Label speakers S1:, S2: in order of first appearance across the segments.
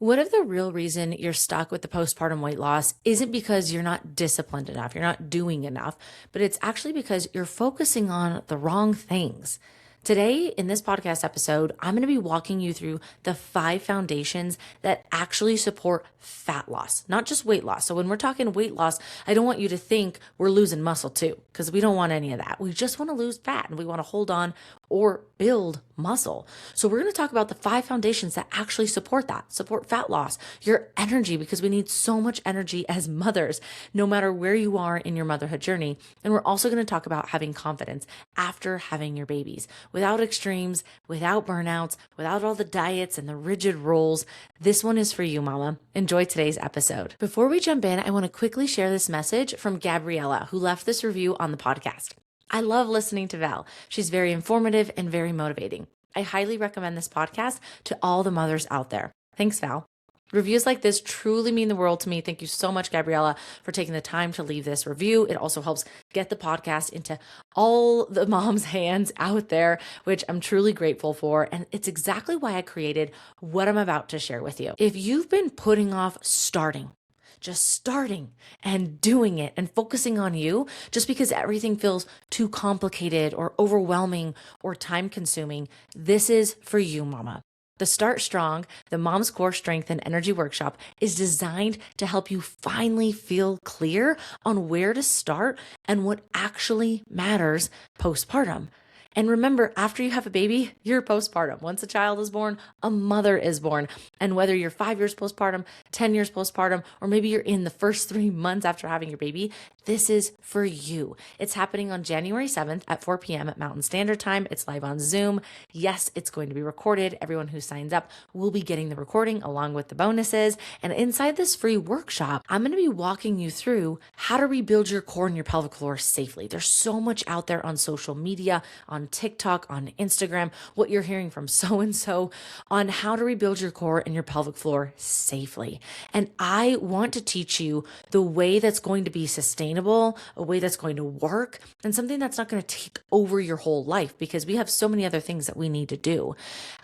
S1: What if the real reason you're stuck with the postpartum weight loss isn't because you're not disciplined enough, you're not doing enough, but it's actually because you're focusing on the wrong things? Today, in this podcast episode, I'm going to be walking you through the 5 foundations that actually support fat loss, not just weight loss. So when we're talking weight loss, I don't want you to think we're losing muscle too, because we don't want any of that. We just want to lose fat and we want to hold on or build muscle. So we're going to talk about the 5 foundations that actually support that, support fat loss, your energy, because we need so much energy as mothers, no matter where you are in your motherhood journey. And we're also going to talk about having confidence after having your babies, without extremes, without burnouts, without all the diets and the rigid rules. This one is for you, mama. Enjoy today's episode. Before we jump in, I want to quickly share this message from Gabriella, who left this review on the podcast. I love listening to Val. She's very informative and very motivating. I highly recommend this podcast to all the mothers out there. Thanks, Val. Reviews like this truly mean the world to me. Thank you so much, Gabriella, for taking the time to leave this review. It also helps get the podcast into all the moms' hands out there, which I'm truly grateful for. And it's exactly why I created what I'm about to share with you. If you've been putting off just starting and doing it and focusing on you just because everything feels too complicated or overwhelming or time consuming, this is for you, mama. The Start Strong, the Mom's Core Strength and Energy Workshop is designed to help you finally feel clear on where to start and what actually matters postpartum. And remember, after you have a baby, you're postpartum. Once a child is born, a mother is born. And whether you're 5 years postpartum, 10 years postpartum, or maybe you're in the first 3 months after having your baby, this is for you. It's happening on January 7th at 4 p.m. at Mountain Standard Time. It's live on Zoom. Yes, it's going to be recorded. Everyone who signs up will be getting the recording along with the bonuses. And inside this free workshop, I'm going to be walking you through how to rebuild your core and your pelvic floor safely. There's so much out there on social media, on TikTok, on Instagram, what you're hearing from so-and-so on how to rebuild your core and your pelvic floor safely. And I want to teach you the way that's going to be sustainable, a way that's going to work, and something that's not going to take over your whole life because we have so many other things that we need to do.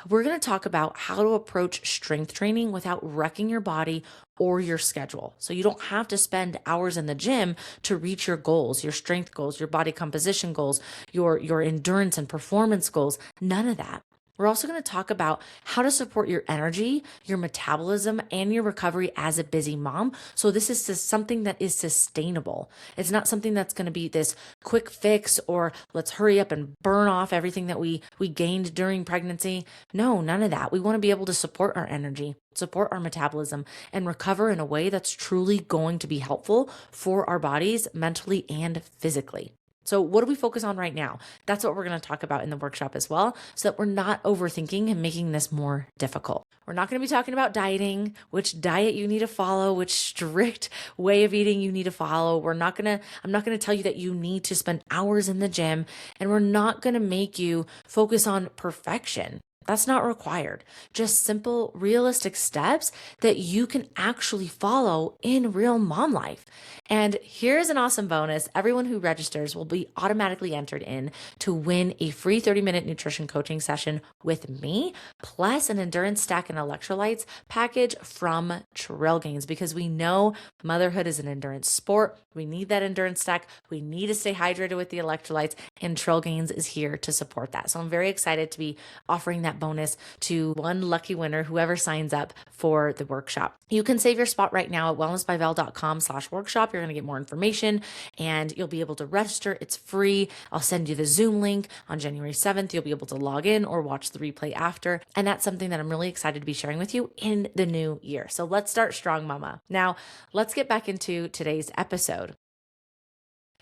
S1: We're going to talk about how to approach strength training without wrecking your body or your schedule. So you don't have to spend hours in the gym to reach your goals, your strength goals, your body composition goals, your endurance and performance goals, none of that. We're also going to talk about how to support your energy, your metabolism, and your recovery as a busy mom. So this is just something that is sustainable. It's not something that's going to be this quick fix or let's hurry up and burn off everything that we gained during pregnancy. No, none of that. We want to be able to support our energy, support our metabolism, and recover in a way that's truly going to be helpful for our bodies mentally and physically. So what do we focus on right now? That's what we're going to talk about in the workshop as well, so that we're not overthinking and making this more difficult. We're not going to be talking about dieting, which diet you need to follow, which strict way of eating you need to follow. I'm not going to tell you that you need to spend hours in the gym, and we're not going to make you focus on perfection. That's not required. Just simple, realistic steps that you can actually follow in real mom life. And here's an awesome bonus. Everyone who registers will be automatically entered in to win a free 30-minute nutrition coaching session with me, plus an endurance stack and electrolytes package from Trail Gains, because we know motherhood is an endurance sport. We need that endurance stack. We need to stay hydrated with the electrolytes, and Trail Gains is here to support that. So I'm very excited to be offering that bonus to one lucky winner, whoever signs up for the workshop. You can save your spot right now at wellnessbyvel.com/workshop. You're going to get more information and you'll be able to register. It's free. I'll send you the Zoom link on January 7th. You'll be able to log in or watch the replay after. And that's something that I'm really excited to be sharing with you in the new year. So let's start strong, mama. Now, let's get back into today's episode.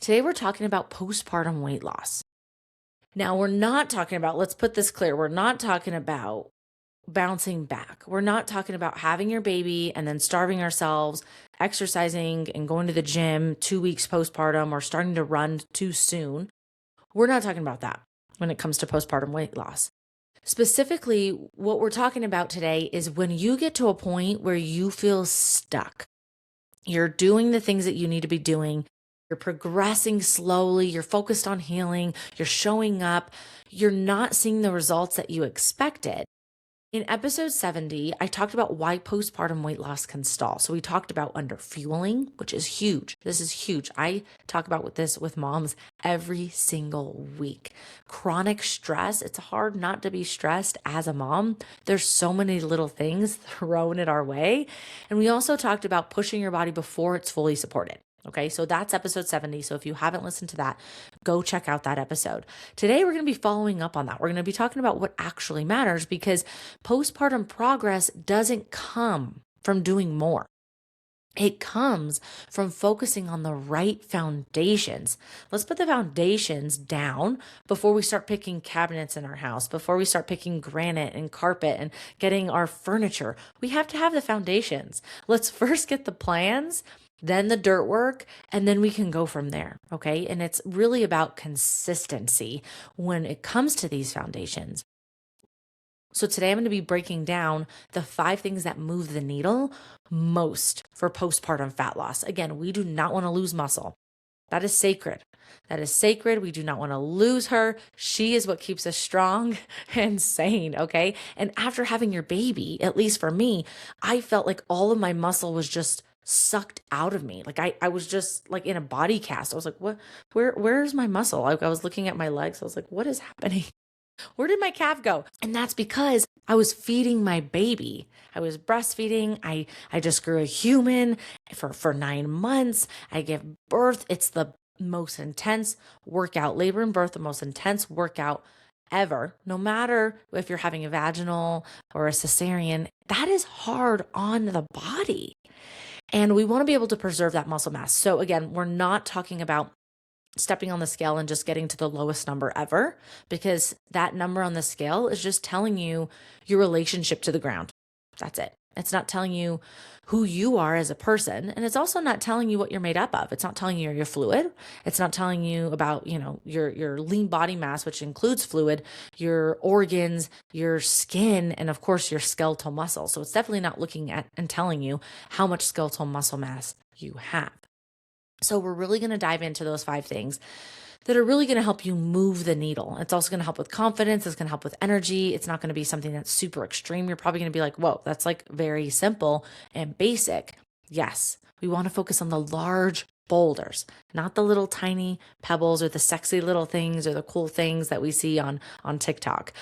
S1: Today, we're talking about postpartum weight loss. Now, we're not talking about, let's put this clear, we're not talking about bouncing back. We're not talking about having your baby and then starving ourselves, exercising and going to the gym 2 weeks postpartum or starting to run too soon. We're not talking about that when it comes to postpartum weight loss. Specifically, what we're talking about today is when you get to a point where you feel stuck. You're doing the things that you need to be doing. You're progressing slowly, you're focused on healing, you're showing up, you're not seeing the results that you expected. In episode 70, I talked about why postpartum weight loss can stall. So we talked about underfueling, which is huge. This is huge. I talk about this with moms every single week. Chronic stress. It's hard not to be stressed as a mom. There's so many little things thrown at our way. And we also talked about pushing your body before it's fully supported. Okay, so that's episode 70. So if you haven't listened to that, go check out that episode. Today, we're going to be following up on that. We're going to be talking about what actually matters, because postpartum progress doesn't come from doing more. It comes from focusing on the right foundations. Let's put the foundations down before we start picking cabinets in our house, before we start picking granite and carpet and getting our furniture. We have to have the foundations. Let's first get the plans, then the dirt work, and then we can go from there. Okay. And it's really about consistency when it comes to these foundations. So today I'm going to be breaking down the 5 things that move the needle most for postpartum fat loss. Again, we do not want to lose muscle. That is sacred. That is sacred. We do not want to lose her. She is what keeps us strong and sane, okay? And after having your baby, at least for me, I felt like all of my muscle was just sucked out of me. Like I was just like in a body cast. I was like, what, where's my muscle? Like I was looking at my legs. I was like, what is happening? Where did my calf go? And that's because I was feeding my baby. I was breastfeeding. I just grew a human for 9 months. I gave birth. It's the most intense workout, labor and birth, the most intense workout ever. No matter if you're having a vaginal or a cesarean, that is hard on the body. And we want to be able to preserve that muscle mass. So again, we're not talking about stepping on the scale and just getting to the lowest number ever, because that number on the scale is just telling you your relationship to the ground. That's it. It's not telling you who you are as a person. And it's also not telling you what you're made up of. It's not telling you you're fluid. It's not telling you about, your lean body mass, which includes fluid, your organs, your skin, and of course your skeletal muscle. So it's definitely not looking at and telling you how much skeletal muscle mass you have. So we're really going to dive into those 5 things that are really going to help you move the needle. It's also going to help with confidence. It's going to help with energy. It's not going to be something that's super extreme. You're probably going to be like, whoa, that's like very simple and basic. Yes, we want to focus on the large boulders, not the little tiny pebbles or the sexy little things or the cool things that we see on TikTok.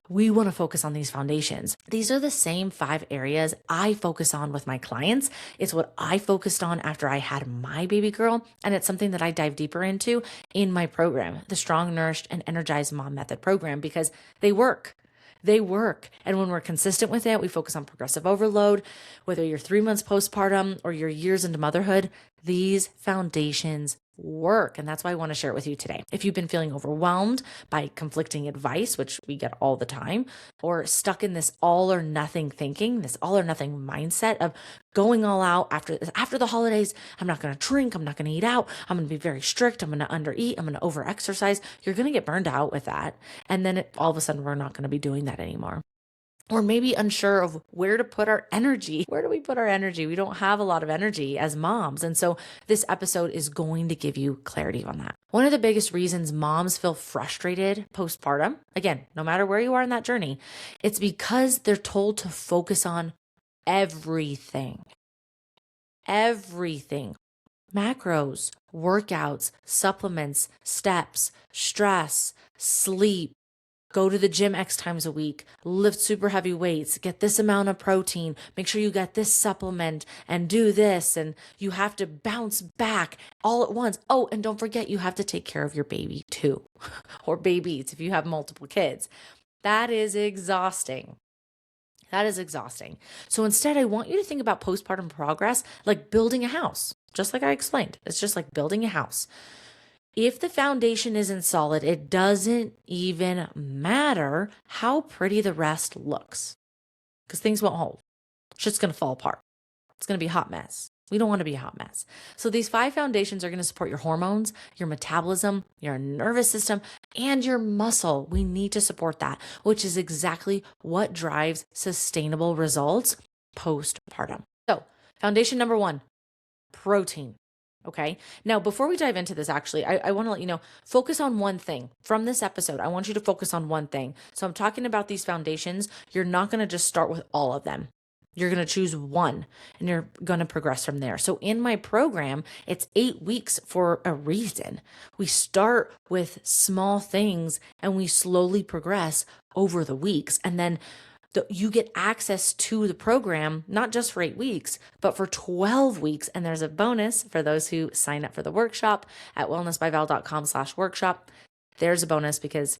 S1: We want to focus on these foundations. These are the same 5 areas I focus on with my clients. It's what I focused on after I had my baby girl. And it's something that I dive deeper into in my program, the Strong Nourished and Energized Mom Method program, because they work. They work. And when we're consistent with it, we focus on progressive overload, whether you're 3 months postpartum or you're years into motherhood, these foundations work. And that's why I want to share it with you today. If you've been feeling overwhelmed by conflicting advice, which we get all the time, or stuck in this all or nothing thinking, this all or nothing mindset of going all out after the holidays, I'm not going to drink, I'm not going to eat out, I'm going to be very strict, I'm going to undereat, I'm going to overexercise, you're going to get burned out with that. And then all of a sudden, we're not going to be doing that anymore. Or maybe unsure of where to put our energy. Where do we put our energy? We don't have a lot of energy as moms. And so this episode is going to give you clarity on that. One of the biggest reasons moms feel frustrated postpartum, again, no matter where you are in that journey, it's because they're told to focus on everything. Everything. Macros, workouts, supplements, steps, stress, sleep. Go to the gym X times a week, lift super heavy weights, get this amount of protein, make sure you get this supplement and do this. And you have to bounce back all at once. Oh, and don't forget, you have to take care of your baby too, or babies if you have multiple kids. That is exhausting. That is exhausting. So instead, I want you to think about postpartum progress like building a house, just like I explained. It's just like building a house. If the foundation isn't solid, it doesn't even matter how pretty the rest looks, because things won't hold. Shit's going to fall apart. It's going to be a hot mess. We don't want to be a hot mess. So these 5 foundations are going to support your hormones, your metabolism, your nervous system, and your muscle. We need to support that, which is exactly what drives sustainable results postpartum. So foundation number 1, protein. Okay. Now, before we dive into this, actually, I want to let you know, focus on one thing from this episode. I want you to focus on one thing. So I'm talking about these foundations. You're not going to just start with all of them. You're going to choose one and you're going to progress from there. So in my program, it's 8 weeks for a reason. We start with small things and we slowly progress over the weeks. And then you get access to the program, not just for 8 weeks, but for 12 weeks. And there's a bonus for those who sign up for the workshop at wellnessbyval.com/workshop. There's a bonus because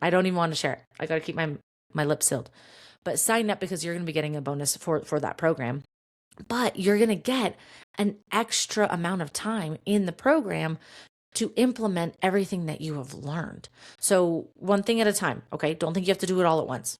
S1: I don't even want to share it. I got to keep my lips sealed. But sign up because you're going to be getting a bonus for that program. But you're going to get an extra amount of time in the program to implement everything that you have learned. So one thing at a time, okay? Don't think you have to do it all at once.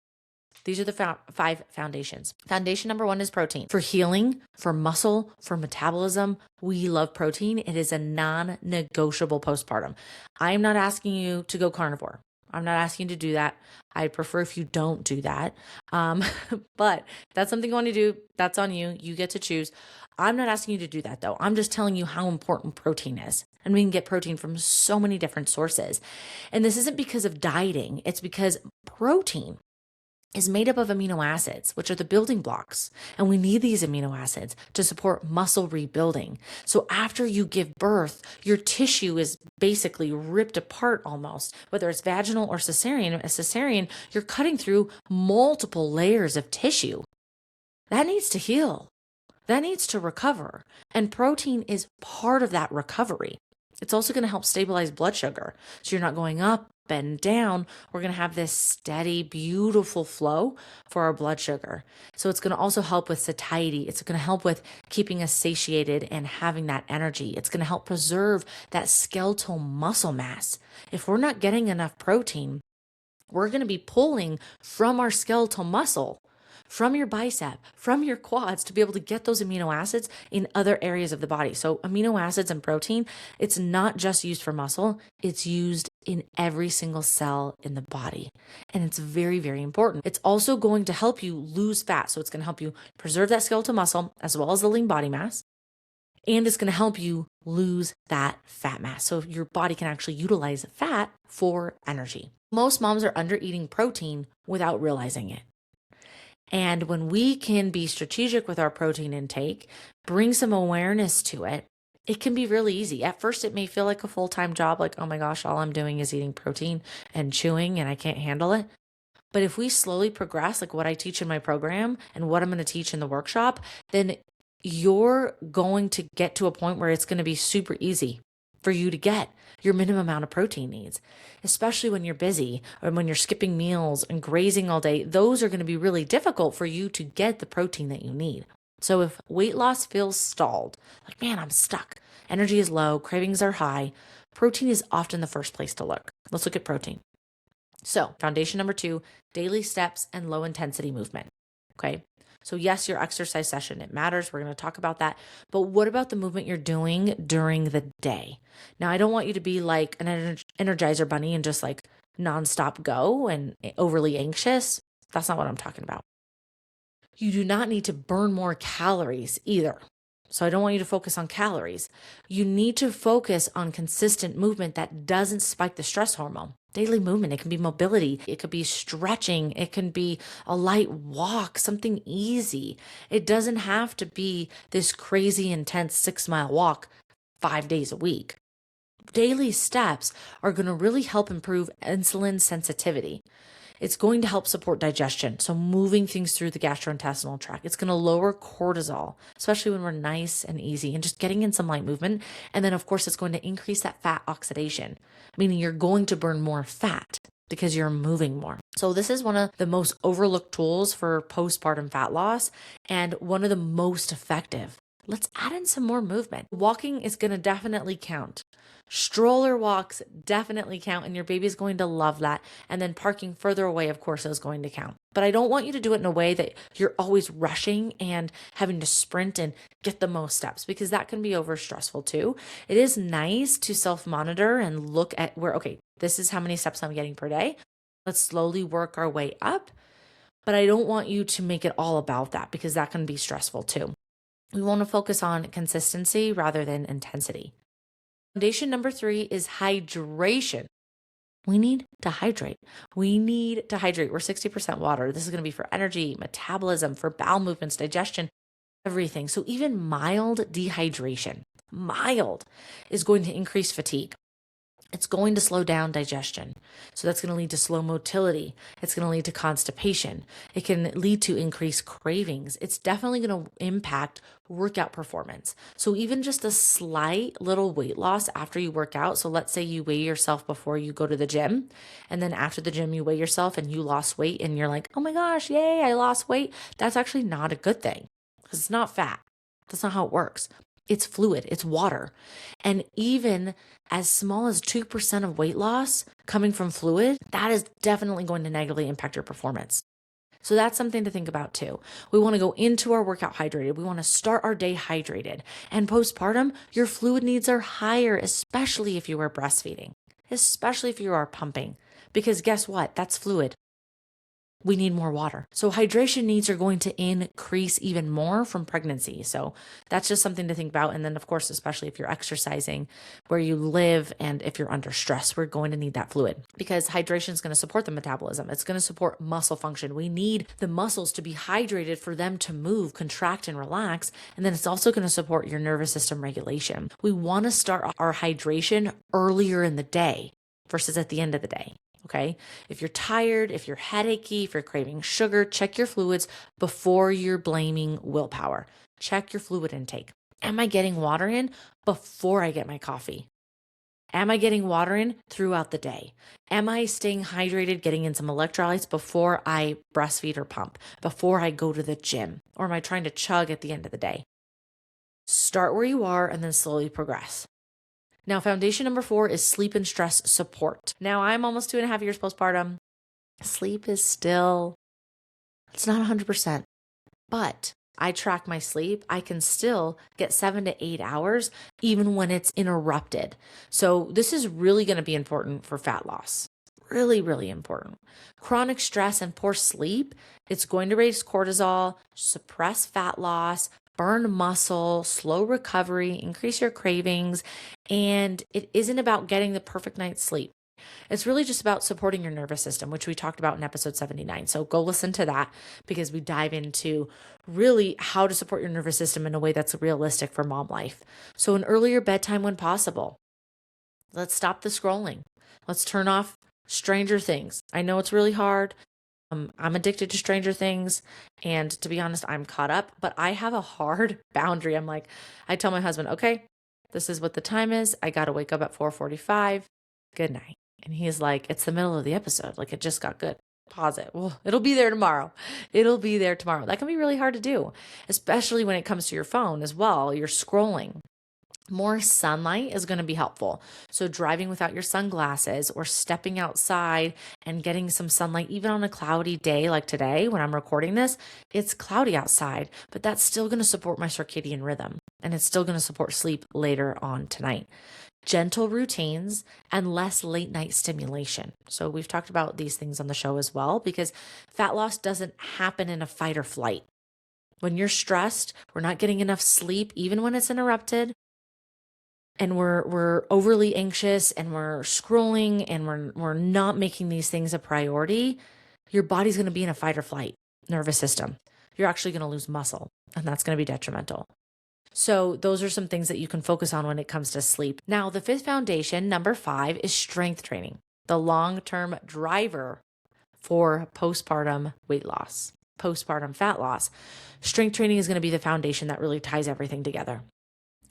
S1: These are the 5 foundations. Foundation number 1 is protein. For healing, for muscle, for metabolism, we love protein. It is a non-negotiable postpartum. I am not asking you to go carnivore. I'm not asking you to do that. I prefer if you don't do that. But that's something you want to do. That's on you. You get to choose. I'm not asking you to do that though. I'm just telling you how important protein is. And we can get protein from so many different sources. And this isn't because of dieting. It's because protein is made up of amino acids, which are the building blocks. And we need these amino acids to support muscle rebuilding. So after you give birth, your tissue is basically ripped apart almost, whether it's vaginal or cesarean. A cesarean, you're cutting through multiple layers of tissue. That needs to heal. That needs to recover. And protein is part of that recovery. It's also going to help stabilize blood sugar. So you're not going up and down. We're going to have this steady, beautiful flow for our blood sugar. So it's going to also help with satiety. It's going to help with keeping us satiated and having that energy. It's going to help preserve that skeletal muscle mass. If we're not getting enough protein, we're going to be pulling from our skeletal muscle, from your bicep, from your quads to be able to get those amino acids in other areas of the body. So amino acids and protein, it's not just used for muscle, it's used in every single cell in the body. And it's very, very important. It's also going to help you lose fat. So it's going to help you preserve that skeletal muscle as well as the lean body mass. And it's going to help you lose that fat mass. So your body can actually utilize fat for energy. Most moms are under eating protein without realizing it. And when we can be strategic with our protein intake, bring some awareness to it, it can be really easy. At first, it may feel like a full-time job, like, oh my gosh, all I'm doing is eating protein and chewing and I can't handle it. But if we slowly progress, like what I teach in my program and what I'm going to teach in the workshop, then you're going to get to a point where it's going to be super easy for you to get your minimum amount of protein needs, especially when you're busy or when you're skipping meals and grazing all day. Those are going to be really difficult for you to get the protein that you need. So if weight loss feels stalled, like, man, I'm stuck, energy is low, cravings are high, protein is often the first place to look. Let's look at protein. So foundation number 2, daily steps and low intensity movement. Okay. So yes, your exercise session, it matters. We're going to talk about that. But what about the movement you're doing during the day? Now, I don't want you to be like an Energizer bunny and just like nonstop go and overly anxious. That's not what I'm talking about. You do not need to burn more calories either. So I don't want you to focus on calories. You need to focus on consistent movement that doesn't spike the stress hormone. Daily movement, it can be mobility, it could be stretching, it can be a light walk, something easy. It doesn't have to be this crazy intense 6-mile walk 5 days a week. Daily steps are going to really help improve insulin sensitivity. It's going to help support digestion, so moving things through the gastrointestinal tract. It's going to lower cortisol, especially when we're nice and easy and just getting in some light movement. And then, of course, it's going to increase that fat oxidation, meaning you're going to burn more fat because you're moving more. So this is one of the most overlooked tools for postpartum fat loss and one of the most effective. Let's add in some more movement. Walking is going to definitely count. Stroller walks definitely count, and your baby is going to love that. And then parking further away, of course, is going to count. But I don't want you to do it in a way that you're always rushing and having to sprint and get the most steps, because that can be over stressful too. It is nice to self-monitor and look at where, okay, this is how many steps I'm getting per day. Let's slowly work our way up. But I don't want you to make it all about that, because that can be stressful too. We want to focus on consistency rather than intensity. Foundation number 3 is hydration. We need to hydrate. We need to hydrate. We're 60% water. This is going to be for energy, metabolism, for bowel movements, digestion, everything. So even mild dehydration, mild, is going to increase fatigue. It's going to slow down digestion. So that's going to lead to slow motility. It's going to lead to constipation. It can lead to increased cravings. It's definitely going to impact workout performance. So even just a slight little weight loss after you work out. So let's say you weigh yourself before you go to the gym, and then after the gym you weigh yourself and you lost weight and you're like, oh my gosh, yay, I lost weight. That's actually not a good thing because it's not fat. That's not how it works. It's fluid, it's water. And even as small as 2% of weight loss coming from fluid, that is definitely going to negatively impact your performance. So that's something to think about too. We want to go into our workout hydrated. We want to start our day hydrated. And postpartum, your fluid needs are higher, especially if you are breastfeeding, especially if you are pumping, because guess what? That's fluid. We need more water. So hydration needs are going to increase even more from pregnancy. So that's just something to think about. And then of course, especially if you're exercising where you live and if you're under stress, we're going to need that fluid because hydration is going to support the metabolism. It's going to support muscle function. We need the muscles to be hydrated for them to move, contract, and relax. And then it's also going to support your nervous system regulation. We want to start our hydration earlier in the day versus at the end of the day. Okay. If you're tired, if you're headachy, if you're craving sugar, check your fluids before you're blaming willpower. Check your fluid intake. Am I getting water in before I get my coffee? Am I getting water in throughout the day? Am I staying hydrated, getting in some electrolytes before I breastfeed or pump, before I go to the gym? Or am I trying to chug at the end of the day? Start where you are and then slowly progress. Now, foundation number 4 is sleep and stress support. Now, I'm almost 2.5 years postpartum. Sleep is still, it's not 100%, but I track my sleep. I can still get 7 to 8 hours, even when it's interrupted. So this is really going to be important for fat loss. Really, really important. Chronic stress and poor sleep, it's going to raise cortisol, suppress fat loss, burn muscle, slow recovery, increase your cravings, and it isn't about getting the perfect night's sleep. It's really just about supporting your nervous system, which we talked about in episode 79. So go listen to that because we dive into really how to support your nervous system in a way that's realistic for mom life. So an earlier bedtime when possible. Let's stop the scrolling. Let's turn off Stranger Things. I know it's really hard. I'm addicted to Stranger Things. And to be honest, I'm caught up, but I have a hard boundary. I tell my husband, okay, this is what the time is. I got to wake up at 4:45. Good night. And he's like, it's the middle of the episode. Like it just got good. Pause it. Well, it'll be there tomorrow. It'll be there tomorrow. That can be really hard to do, especially when it comes to your phone as well. You're scrolling. More sunlight is going to be helpful. So driving without your sunglasses or stepping outside and getting some sunlight, even on a cloudy day like today when I'm recording this, it's cloudy outside, but that's still going to support my circadian rhythm and it's still going to support sleep later on tonight. Gentle routines and less late night stimulation. So we've talked about these things on the show as well because fat loss doesn't happen in a fight or flight. When you're stressed, we're not getting enough sleep, even when it's interrupted, and we're overly anxious and we're scrolling and we're not making these things a priority, your body's going to be in a fight or flight nervous system. You're actually going to lose muscle, and that's going to be detrimental. So those are some things that you can focus on when it comes to sleep. Now, the 5th foundation, number 5, is strength training, the long-term driver for postpartum weight loss, postpartum fat loss. Strength training is going to be the foundation that really ties everything together.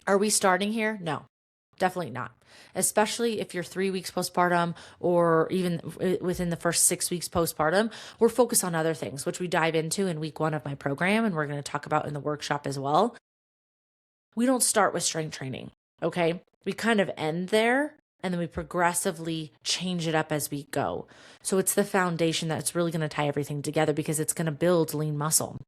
S1: Are we starting here? No, definitely not. Especially if you're 3 weeks postpartum or even within the first 6 weeks postpartum, we're focused on other things, which we dive into in week 1 of my program. And we're going to talk about in the workshop as well. We don't start with strength training. Okay. We kind of end there and then we progressively change it up as we go. So it's the foundation that's really going to tie everything together because it's going to build lean muscle.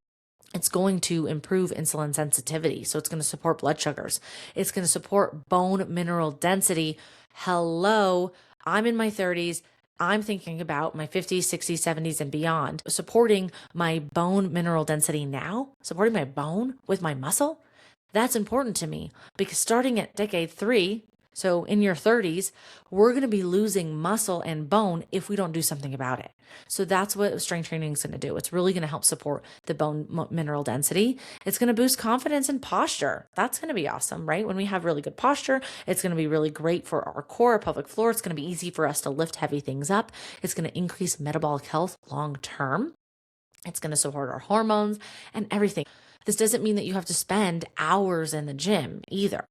S1: It's going to improve insulin sensitivity. So it's going to support blood sugars. It's going to support bone mineral density. Hello, I'm in my 30s. I'm thinking about my 50s, 60s, 70s, and beyond, supporting my bone mineral density now, supporting my bone with my muscle. That's important to me because starting at decade 3, so in your 30s, we're going to be losing muscle and bone if we don't do something about it. So that's what strength training is going to do. It's really going to help support the bone mineral density. It's going to boost confidence and posture. That's going to be awesome, right? When we have really good posture, it's going to be really great for our core, pelvic floor. It's going to be easy for us to lift heavy things up. It's going to increase metabolic health long term. It's going to support our hormones and everything. This doesn't mean that you have to spend hours in the gym either.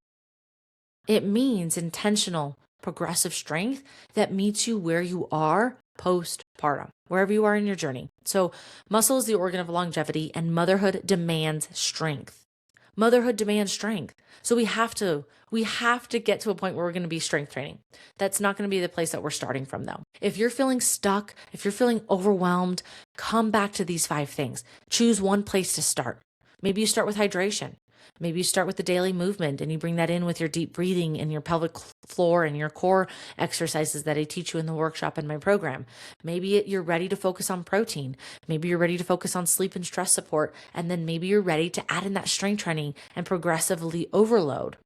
S1: It means intentional, progressive strength that meets you where you are postpartum, wherever you are in your journey. So muscle is the organ of longevity, and motherhood demands strength. Motherhood demands strength. So we have to get to a point where we're going to be strength training. That's not going to be the place that we're starting from though. If you're feeling stuck, if you're feeling overwhelmed, come back to these 5 things. Choose one place to start. Maybe you start with hydration. Maybe you start with the daily movement and you bring that in with your deep breathing and your pelvic floor and your core exercises that I teach you in the workshop in my program. Maybe you're ready to focus on protein. Maybe you're ready to focus on sleep and stress support. And then maybe you're ready to add in that strength training and progressively overload.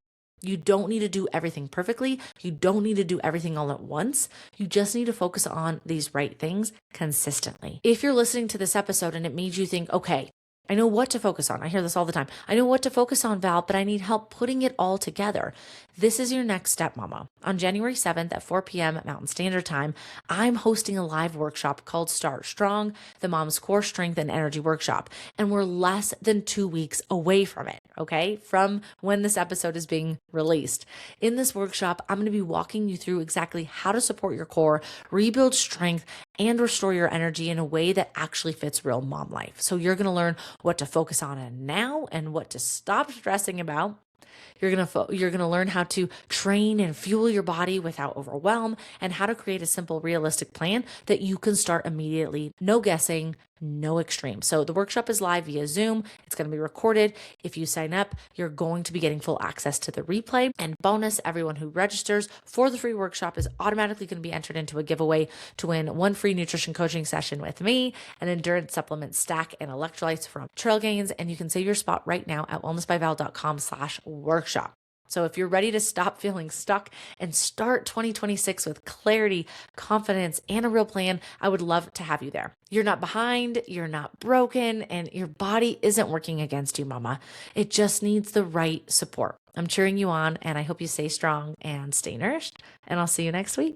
S1: You don't need to do everything perfectly. You don't need to do everything all at once. You just need to focus on these right things consistently. If you're listening to this episode and it made you think, okay, I know what to focus on. I hear this all the time. I know what to focus on, Val, but I need help putting it all together. This is your next step, mama. On January 7th at 4 p.m. Mountain Standard Time, I'm hosting a live workshop called Start Strong, the Mom's Core Strength and Energy Workshop. And we're less than 2 weeks away from it, okay? From when this episode is being released. In this workshop, I'm going to be walking you through exactly how to support your core, rebuild strength, and restore your energy in a way that actually fits real mom life. So you're going to learn what to focus on now and what to stop stressing about. You're going to learn how to train and fuel your body without overwhelm, and how to create a simple, realistic plan that you can start immediately. No guessing, no extreme. So the workshop is live via Zoom. It's going to be recorded. If you sign up, you're going to be getting full access to the replay. And bonus, everyone who registers for the free workshop is automatically going to be entered into a giveaway to win 1 free nutrition coaching session with me, an endurance supplement stack, and electrolytes from Trail Gains. And you can save your spot right now at wellnessbyval.com/workshop. So if you're ready to stop feeling stuck and start 2026 with clarity, confidence, and a real plan, I would love to have you there. You're not behind, you're not broken, and your body isn't working against you, mama. It just needs the right support. I'm cheering you on, and I hope you stay strong and stay nourished, and I'll see you next week.